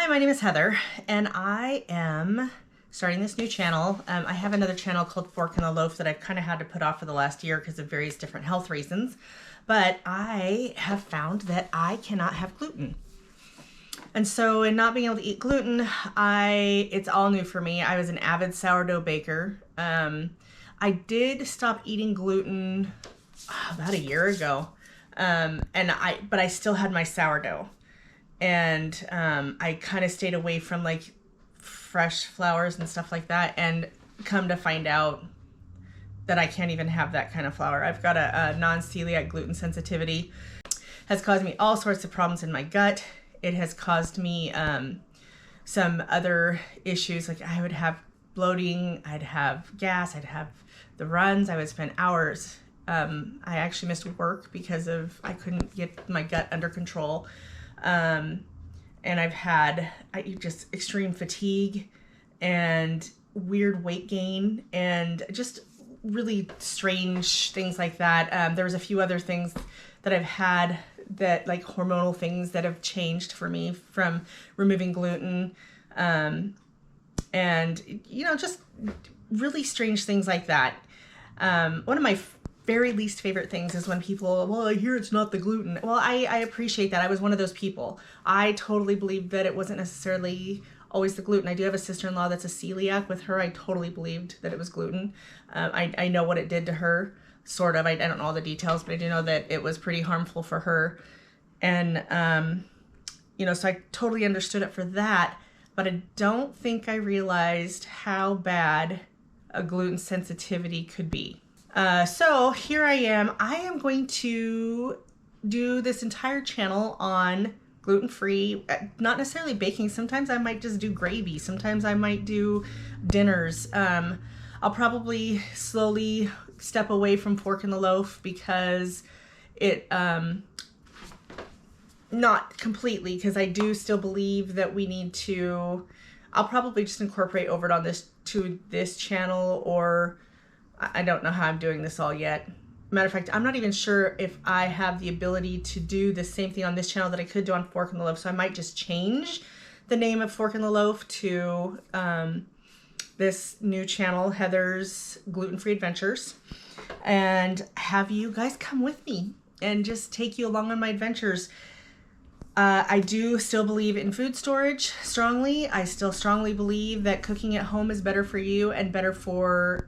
Hi, my name is Heather, and I am starting this new channel. I have another channel called Fork in the Loaf that I've kind of had to put off for the last year because of various different health reasons. But I have found that I cannot have gluten. And so in not being able to eat gluten, it's all new for me. I was an avid sourdough baker. I did stop eating gluten about a year ago. But I still had my sourdough. And I kind of stayed away from like fresh flours and stuff like that, and come to find out that I can't even have that kind of flour. I've got a non-celiac gluten sensitivity. Has caused me all sorts of problems in my gut. It has caused me some other issues, like I would have bloating, I'd have gas, I'd have the runs, I would spend hours. I actually missed work because I couldn't get my gut under control. And I've had just extreme fatigue and weird weight gain and just really strange things like that. There was a few other things that I've had that, like hormonal things that have changed for me from removing gluten. And just really strange things like that. One of my very least favorite things is when people, well, I hear it's not the gluten. Well, I appreciate that. I was one of those people. I totally believed that it wasn't necessarily always the gluten. I do have a sister-in-law that's a celiac. With her, I totally believed that it was gluten. I know what it did to her, sort of. I don't know all the details, but I do know that it was pretty harmful for her. And, so I totally understood it for that, but I don't think I realized how bad a gluten sensitivity could be. So here I am. I am going to do this entire channel on gluten-free, not necessarily baking. Sometimes I might just do gravy. Sometimes I might do dinners. I'll probably slowly step away from Fork in the Loaf because not completely, because I do still believe that we need to, I'll probably just incorporate over to this channel, or I don't know how I'm doing this all yet. Matter of fact, I'm not even sure if I have the ability to do the same thing on this channel that I could do on Fork in the Loaf. So I might just change the name of Fork in the Loaf to this new channel, Heather's Gluten Free Adventures, and have you guys come with me and just take you along on my adventures. I do still believe in food storage strongly. I still strongly believe that cooking at home is better for you and better for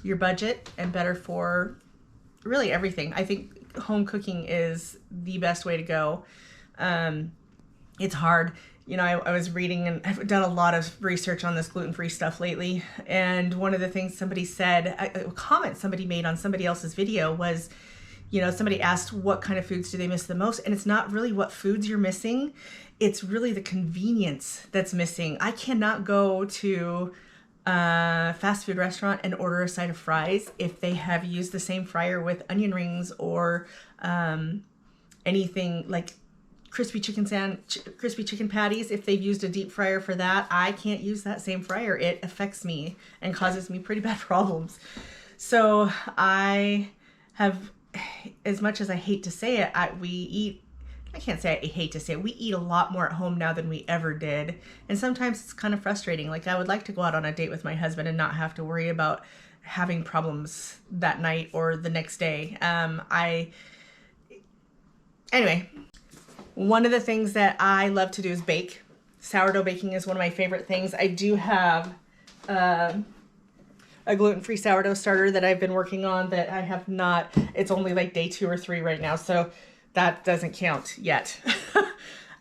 your budget and better for really everything. I think home cooking is the best way to go. It's hard. I was reading, and I've done a lot of research on this gluten-free stuff lately. And one of the things somebody said, a comment somebody made on somebody else's video was, somebody asked what kind of foods do they miss the most? And it's not really what foods you're missing. It's really the convenience that's missing. I cannot go to a fast food restaurant and order a side of fries if they have used the same fryer with onion rings or anything like crispy chicken patties. If they've used a deep fryer for that, I can't use that same fryer. It affects me and causes me pretty bad problems. So I have, as much as I hate to say it, we eat a lot more at home now than we ever did. And sometimes it's kind of frustrating. Like, I would like to go out on a date with my husband and not have to worry about having problems that night or the next day. Anyway, one of the things that I love to do is bake. Sourdough baking is one of my favorite things. I do have a gluten-free sourdough starter that I've been working on that I have not, it's only like day 2 or 3 right now, so that doesn't count yet.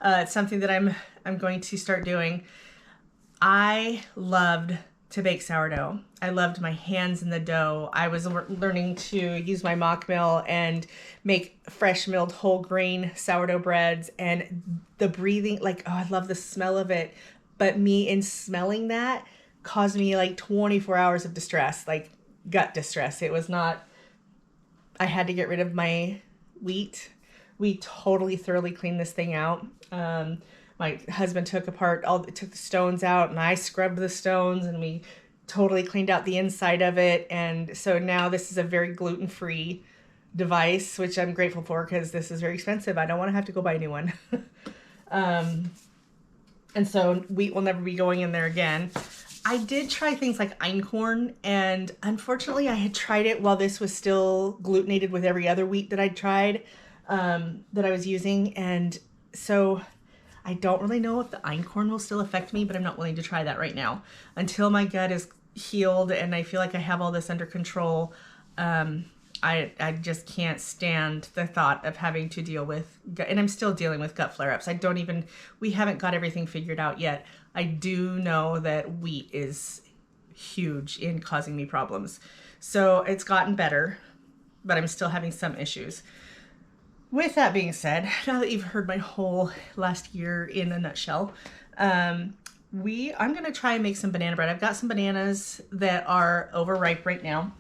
It's something that I'm going to start doing. I loved to bake sourdough. I loved my hands in the dough. I was learning to use my mock mill and make fresh milled whole grain sourdough breads, and the breathing, I love the smell of it, but me in smelling that caused me like 24 hours of distress, like gut distress. It was not, I had to get rid of my wheat. We totally thoroughly cleaned this thing out. My husband took the stones out, and I scrubbed the stones, and we totally cleaned out the inside of it. And so now this is a very gluten-free device, which I'm grateful for because this is very expensive. I don't want to have to go buy a new one. And so wheat will never be going in there again. I did try things like einkorn, and unfortunately I had tried it while this was still glutenated with every other wheat that I'd tried, that I was using. And so I don't really know if the einkorn will still affect me, but I'm not willing to try that right now. Until my gut is healed and I feel like I have all this under control, I just can't stand the thought of having to deal with gut, and I'm still dealing with gut flare-ups. We haven't got everything figured out yet. I do know that wheat is huge in causing me problems. So it's gotten better, but I'm still having some issues. With that being said, now that you've heard my whole last year in a nutshell, I'm going to try and make some banana bread. I've got some bananas that are overripe right now,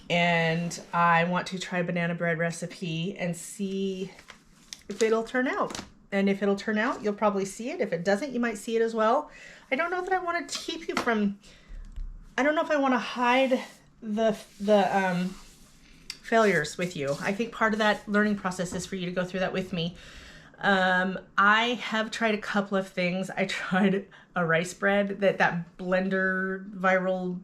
and I want to try a banana bread recipe and see if it'll turn out. And if it'll turn out, you'll probably see it. If it doesn't, you might see it as well. I don't know that I want to keep you from, I don't know if I want to hide the failures with you. I think part of that learning process is for you to go through that with me. I have tried a couple of things. I tried a rice bread, that blender viral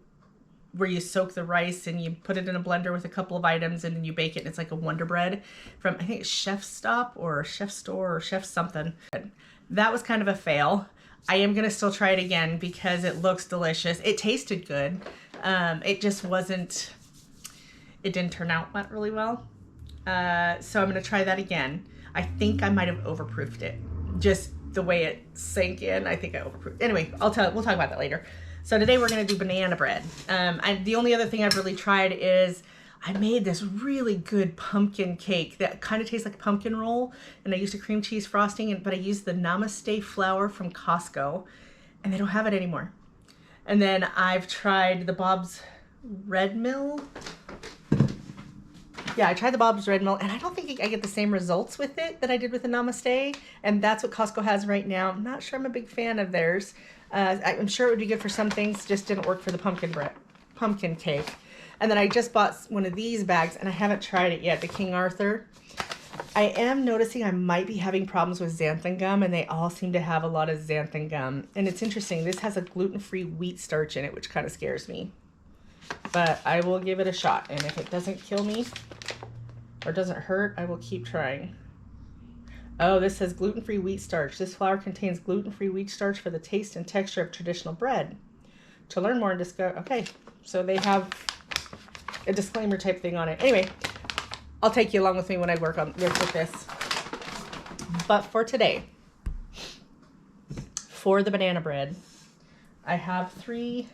where you soak the rice and you put it in a blender with a couple of items and then you bake it, and it's like a Wonder Bread from, I think it's Chef Stop or Chef Store or Chef something. That was kind of a fail. I am going to still try it again because it looks delicious. It tasted good. It just wasn't, it didn't turn out really well. So I'm going to try that again. I think I might have overproofed it. Just the way it sank in, I think I overproofed. Anyway, we'll talk about that later. So today we're going to do banana bread. The only other thing I've really tried is I made this really good pumpkin cake that kind of tastes like a pumpkin roll, and I used a cream cheese frosting, but I used the Namaste flour from Costco, and they don't have it anymore. And then I've tried the Bob's Red Mill. Yeah, I tried the Bob's Red Mill, and I don't think I get the same results with it that I did with the Namaste, and that's what Costco has right now. I'm not sure I'm a big fan of theirs. I'm sure it would be good for some things, just didn't work for the pumpkin cake. And then I just bought one of these bags, and I haven't tried it yet, the King Arthur. I am noticing I might be having problems with xanthan gum, and they all seem to have a lot of xanthan gum. And it's interesting, this has a gluten-free wheat starch in it, which kind of scares me. But I will give it a shot, and if it doesn't kill me or doesn't hurt, I will keep trying. Oh, this says gluten-free wheat starch. This flour contains gluten-free wheat starch for the taste and texture of traditional bread. To learn more and discover... Okay, so they have a disclaimer type thing on it. Anyway, I'll take you along with me when I work with this. But for today, for the banana bread, I have 3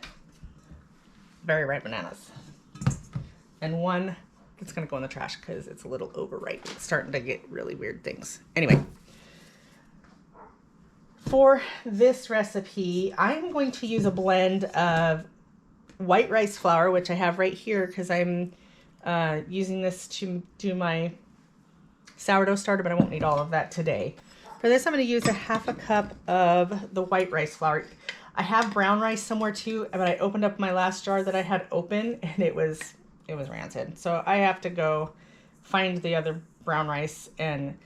very ripe bananas. And one that's going to go in the trash because it's a little overripe. It's starting to get really weird things. Anyway, for this recipe, I'm going to use a blend of white rice flour, which I have right here because I'm using this to do my sourdough starter, but I won't need all of that today. For this, I'm going to use a 1/2 cup of the white rice flour. I have brown rice somewhere too, but I opened up my last jar that I had open and it was rancid. So I have to go find the other brown rice and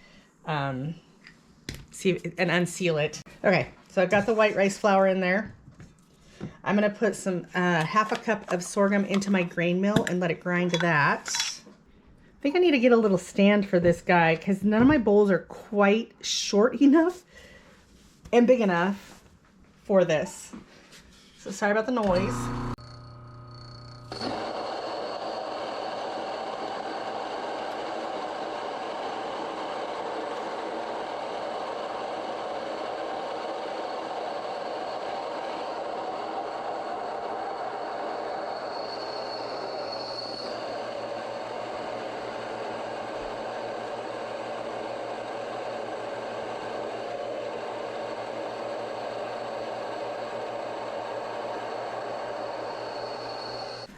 unseal it. Okay, so I've got the white rice flour in there. I'm gonna put some 1/2 cup of sorghum into my grain mill and let it grind that. I think I need to get a little stand for this guy because none of my bowls are quite short enough and big enough for this. So sorry about the noise.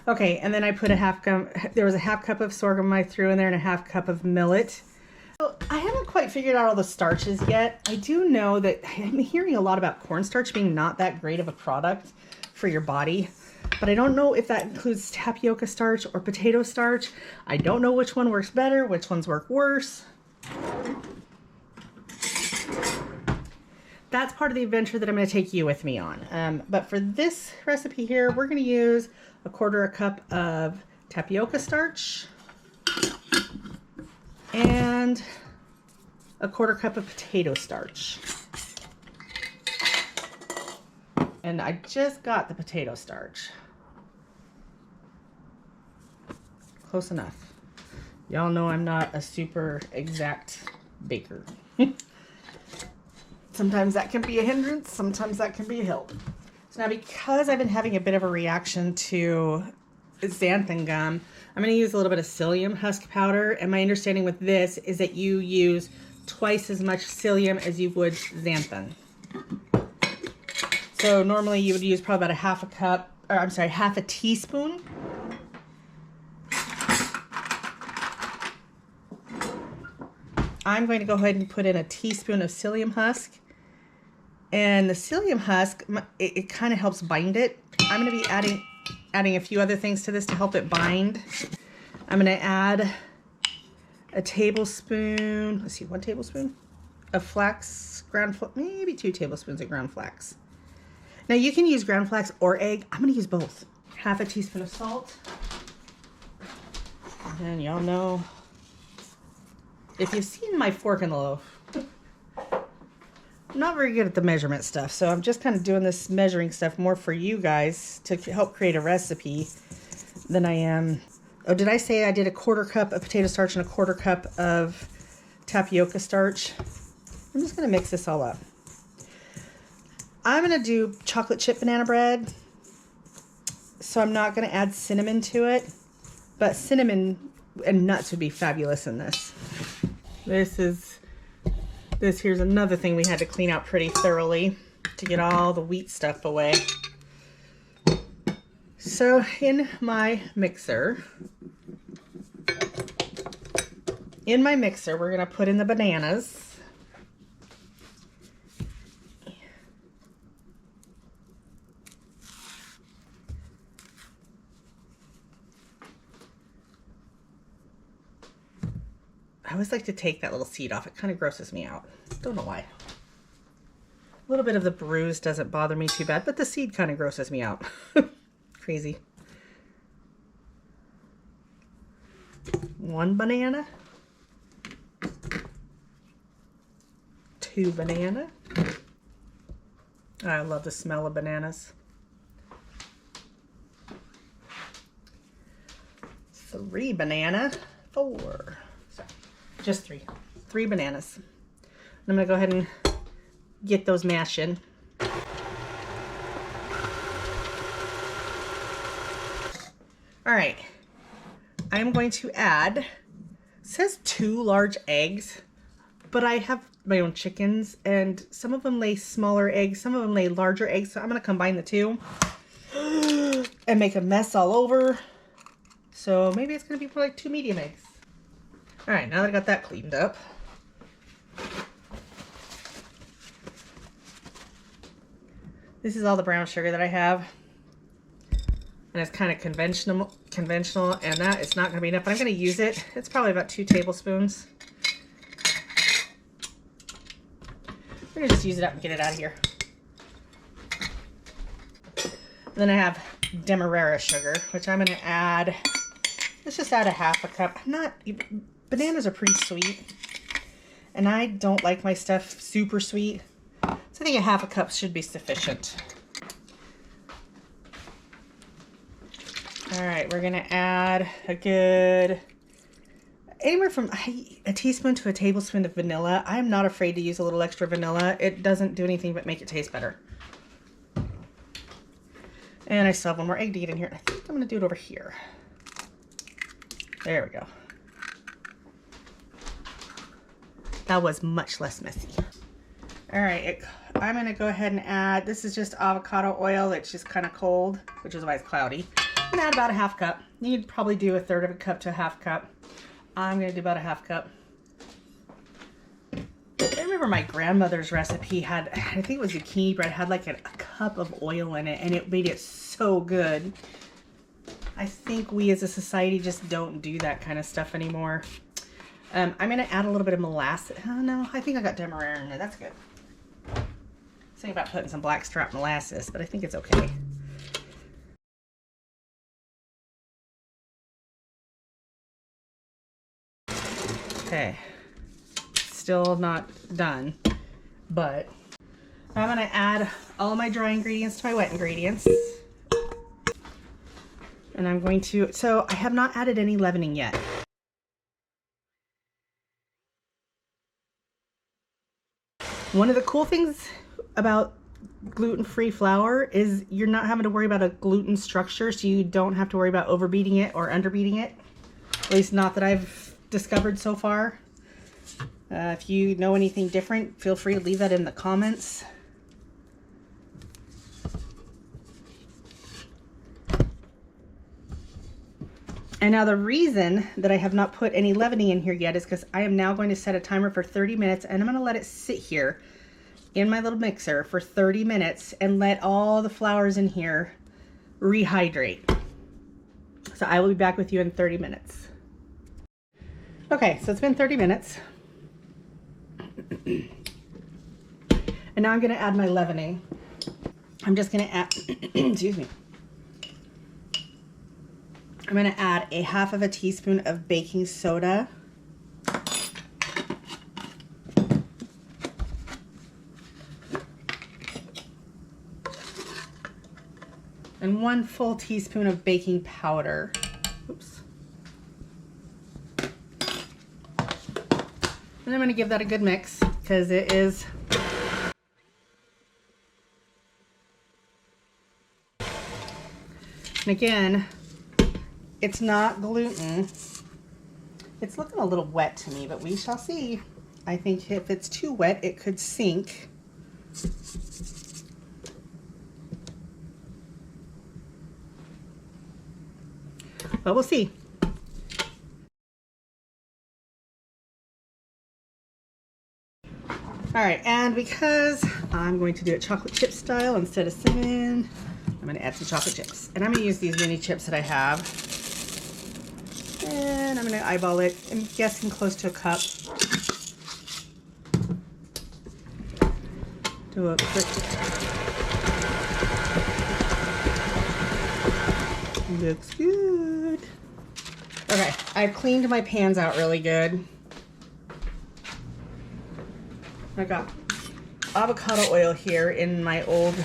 Okay, and then I put there was a 1/2 cup of sorghum I threw in there and a 1/2 cup of millet. So I haven't quite figured out all the starches yet. I do know that I'm hearing a lot about cornstarch being not that great of a product for your body, but I don't know if that includes tapioca starch or potato starch. I don't know which one works better, which ones work worse. that's part of the adventure that I'm going to take you with me on. But for this recipe here, we're going to use 1/4 cup of tapioca starch and 1/4 cup of potato starch. And I just got the potato starch. Close enough. Y'all know I'm not a super exact baker. Sometimes that can be a hindrance, sometimes that can be a help. So now, because I've been having a bit of a reaction to xanthan gum, I'm going to use a little bit of psyllium husk powder. And my understanding with this is that you use twice as much psyllium as you would xanthan. So normally you would use probably about half a teaspoon. I'm going to go ahead and put in a teaspoon of psyllium husk. And the psyllium husk, it kind of helps bind it. I'm going to be adding a few other things to this to help it bind. I'm going to add a tablespoon, let's see, 1 tablespoon of flax, maybe 2 tablespoons of ground flax. Now you can use ground flax or egg. I'm going to use both. Half a teaspoon of salt. And y'all know, if you've seen my fork in the loaf, I'm not very good at the measurement stuff, so I'm just kind of doing this measuring stuff more for you guys to help create a recipe than I am. Oh, did I say I did 1/4 cup of potato starch and 1/4 cup of tapioca starch? I'm just going to mix this all up. I'm going to do chocolate chip banana bread, so I'm not going to add cinnamon to it, but cinnamon and nuts would be fabulous in this. Here's another thing we had to clean out pretty thoroughly to get all the wheat stuff away. So in my mixer, we're going to put in the bananas. I always like to take that little seed off. It kind of grosses me out. Don't know why. A little bit of the bruise doesn't bother me too bad, but the seed kind of grosses me out. Crazy. 1 banana. 2 banana. I love the smell of bananas. 3 banana. 4. Just 3. 3 bananas. I'm going to go ahead and get those mashed in. All right. I'm going to add, it says 2 large eggs, but I have my own chickens and some of them lay smaller eggs, some of them lay larger eggs, so I'm going to combine the 2 and make a mess all over. So maybe it's going to be for like 2 medium eggs. All right, now that I got that cleaned up, this is all the brown sugar that I have, and it's kind of conventional, and that is not going to be enough, but I'm going to use it. It's probably about 2 tablespoons. We're going to just use it up and get it out of here. And then I have demerara sugar, which I'm going to add, let's just add a half a cup. Bananas are pretty sweet, and I don't like my stuff super sweet, so I think a half a cup should be sufficient. All right, we're gonna add a good, anywhere from a teaspoon to a tablespoon of vanilla. I'm not afraid to use a little extra vanilla. It doesn't do anything but make it taste better. And I still have 1 more egg to get in here. I think I'm gonna do it over here. There we go. That was much less messy. All right, I'm gonna go ahead and add, this is just avocado oil. It's just kind of cold, which is why it's cloudy. I'm gonna add about a half cup. You'd probably do 1/3 of a cup to a half cup. I'm gonna do about a half cup. I remember my grandmother's recipe had, I think it was zucchini bread, had like a cup of oil in it, and it made it so good. I think we as a society just don't do that kind of stuff anymore. I'm going to add a little bit of molasses. Oh, no, I think I got demerara in there. That's good. Thinking about putting some blackstrap molasses, but I think it's okay. Okay, still not done, but I'm gonna add all of my dry ingredients to my wet ingredients. And I'm going to, so I have not added any leavening yet. One of the cool things about gluten-free flour is you're not having to worry about a gluten structure, so you don't have to worry about overbeating it or underbeating it. At least not that I've discovered so far. If you know anything different, feel free to leave that in the comments. And now the reason that I have not put any leavening in here yet is because I am now going to set a timer for 30 minutes and I'm going to let it sit here in my little mixer for 30 minutes and let all the flours in here rehydrate. So I will be back with you in 30 minutes. Okay, so it's been 30 minutes. And now I'm gonna add my leavening. I'm just gonna add, excuse me. I'm gonna add a half of a teaspoon of baking soda. And 1 full teaspoon of baking powder. Oops. And I'm going to give that a good mix because it is and again, it's not gluten. It's looking a little wet to me, but we shall see. I think if it's too wet, it could sink. But we'll see. All right, and because I'm going to do it chocolate chip style instead of cinnamon, I'm going to add some chocolate chips. And I'm going to use these mini chips that I have. And I'm going to eyeball it. I'm guessing close to a cup. Do a quick. Looks good. Okay, I've cleaned my pans out really good. I got avocado oil here in my old,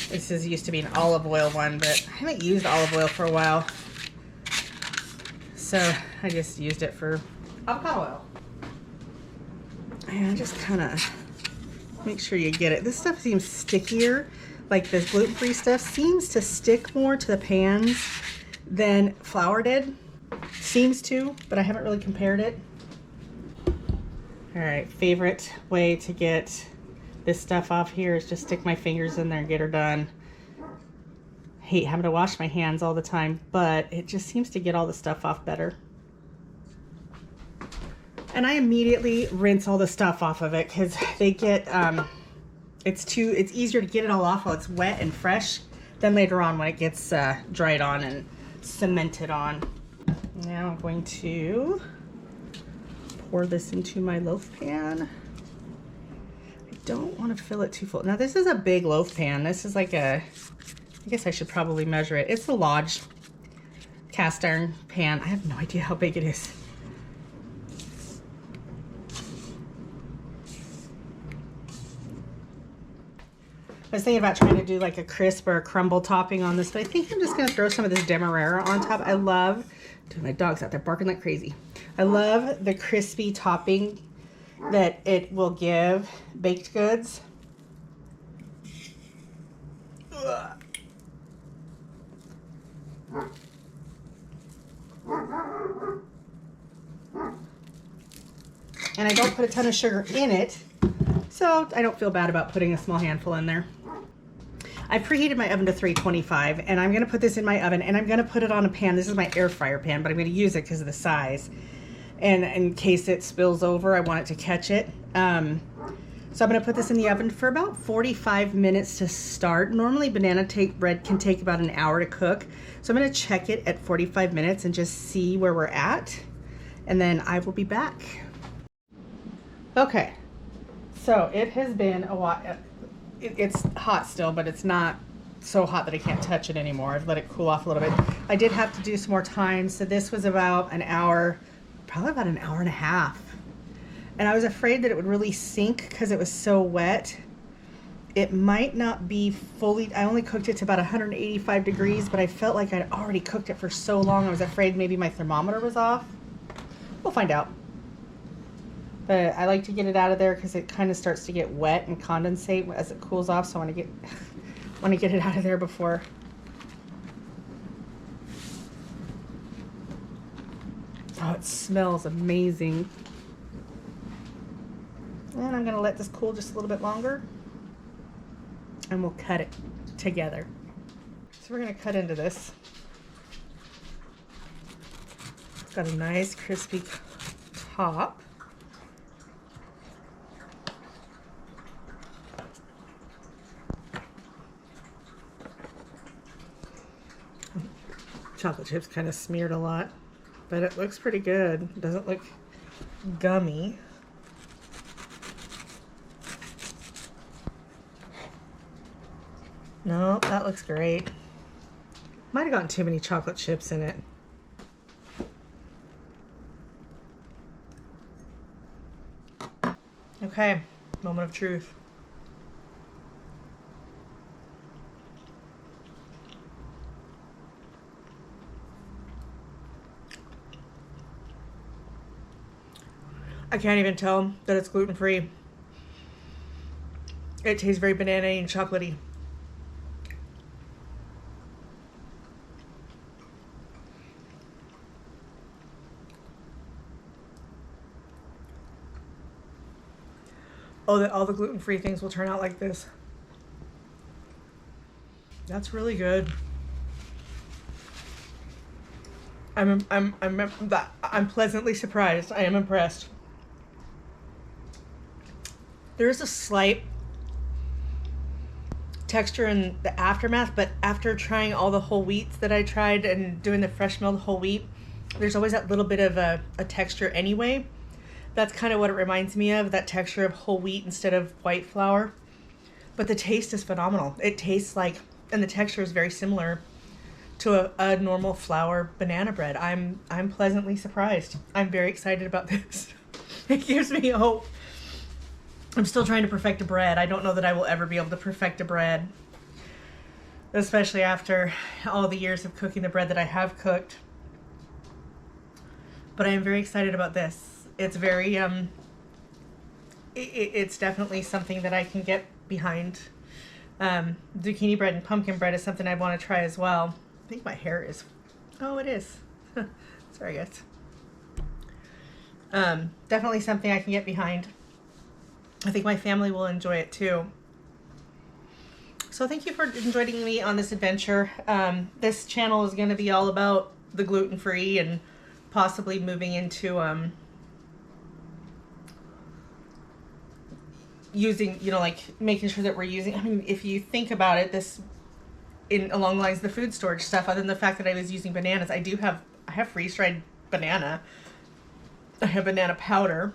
this used to be an olive oil one, but I haven't used olive oil for a while. So I just used it for avocado oil. And just kind of make sure you get it. This stuff seems stickier. Like this gluten-free stuff seems to stick more to the pans than flour did. Seems to, but I haven't really compared it. All right, favorite way to get this stuff off here is just stick my fingers in there and get her done. Hate having to wash my hands all the time, but it just seems to get all the stuff off better. And I immediately rinse all the stuff off of it because they get, it's easier to get it all off while it's wet and fresh than later on when it gets dried on and cemented on. Now I'm going to pour this into my loaf pan. I don't want to fill it too full. Now this is a big loaf pan. This is like a, I guess I should probably measure it. It's a Lodge cast iron pan. I have no idea how big it is. I was thinking about trying to do like a crisp or a crumble topping on this, but I think I'm just going to throw some of this demerara on top. I love, dude, my dog's out there barking like crazy. I love the crispy topping that it will give baked goods. Ugh. And I don't put a ton of sugar in it, so I don't feel bad about putting a small handful in there. I preheated my oven to 325, and I'm gonna put this in my oven, and I'm gonna put it on a pan. This is my air fryer pan, but I'm gonna use it because of the size. And in case it spills over, I want it to catch it. So I'm gonna put this in the oven for about 45 minutes to start. Normally banana bread can take about an hour to cook. So I'm gonna check it at 45 minutes and just see where we're at. And then I will be back. Okay, so it has been a while. it's hot still, but it's not so hot that I can't touch it anymore. I've let it cool off a little bit. I did have to do some more time, so this was about an hour, probably about an hour and a half. And I was afraid that it would really sink because it was so wet. It might not be fully, I only cooked it to about 185 degrees, but I felt like I'd already cooked it for so long, I was afraid maybe my thermometer was off. We'll find out. But I like to get it out of there because it kind of starts to get wet and condensate as it cools off, so I want to get it out of there before. Oh, it smells amazing. And I'm going to let this cool just a little bit longer. And we'll cut it together. So we're going to cut into this. It's got a nice crispy top. Chocolate chips kind of smeared a lot, but it looks pretty good. It doesn't look gummy. No, that looks great. Might have gotten too many chocolate chips in it. Okay, moment of truth. I can't even tell that it's gluten-free. It tastes very banana-y and chocolatey. Oh, that all the gluten-free things will turn out like this. That's really good. I'm pleasantly surprised. I am impressed. There is a slight texture in the aftermath, but after trying all the whole wheats that I tried and doing the fresh milled whole wheat, there's always that little bit of a texture anyway. That's kind of what it reminds me of, that texture of whole wheat instead of white flour. But the taste is phenomenal. It tastes like, and the texture is very similar to a normal flour banana bread. I'm pleasantly surprised. I'm very excited about this. It gives me hope. I'm still trying to perfect a bread. I don't know that I will ever be able to perfect a bread, especially after all the years of cooking the bread that I have cooked. But I am very excited about this. It's very, it's definitely something that I can get behind. Zucchini bread and pumpkin bread is something I want to try as well. I think my hair is, oh, it is. Sorry, guys. Definitely something I can get behind. I think my family will enjoy it too. So thank you for joining me on this adventure. This channel is going to be all about the gluten-free and possibly moving into using, like making sure that we're using, I mean, if you think about it, this along the lines of the food storage stuff, other than the fact that I was using bananas, I have freeze-dried banana. I have banana powder,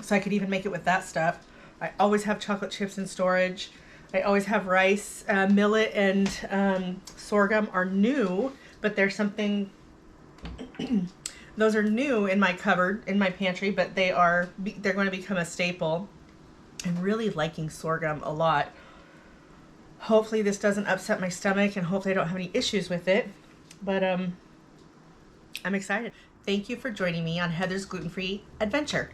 so I could even make it with that stuff. I always have chocolate chips in storage. I always have rice. Millet and sorghum are new, but there's something, those are new in my cupboard, in my pantry, but they're going to become a staple. I'm really liking sorghum a lot. Hopefully this doesn't upset my stomach, and hopefully I don't have any issues with it, but I'm excited. Thank you for joining me on Heather's Gluten-Free Adventure.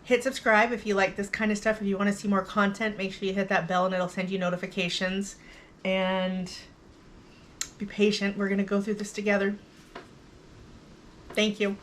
Hit subscribe if you like this kind of stuff. If you want to see more content, make sure you hit that bell and it'll send you notifications. And be patient. We're going to go through this together. Thank you.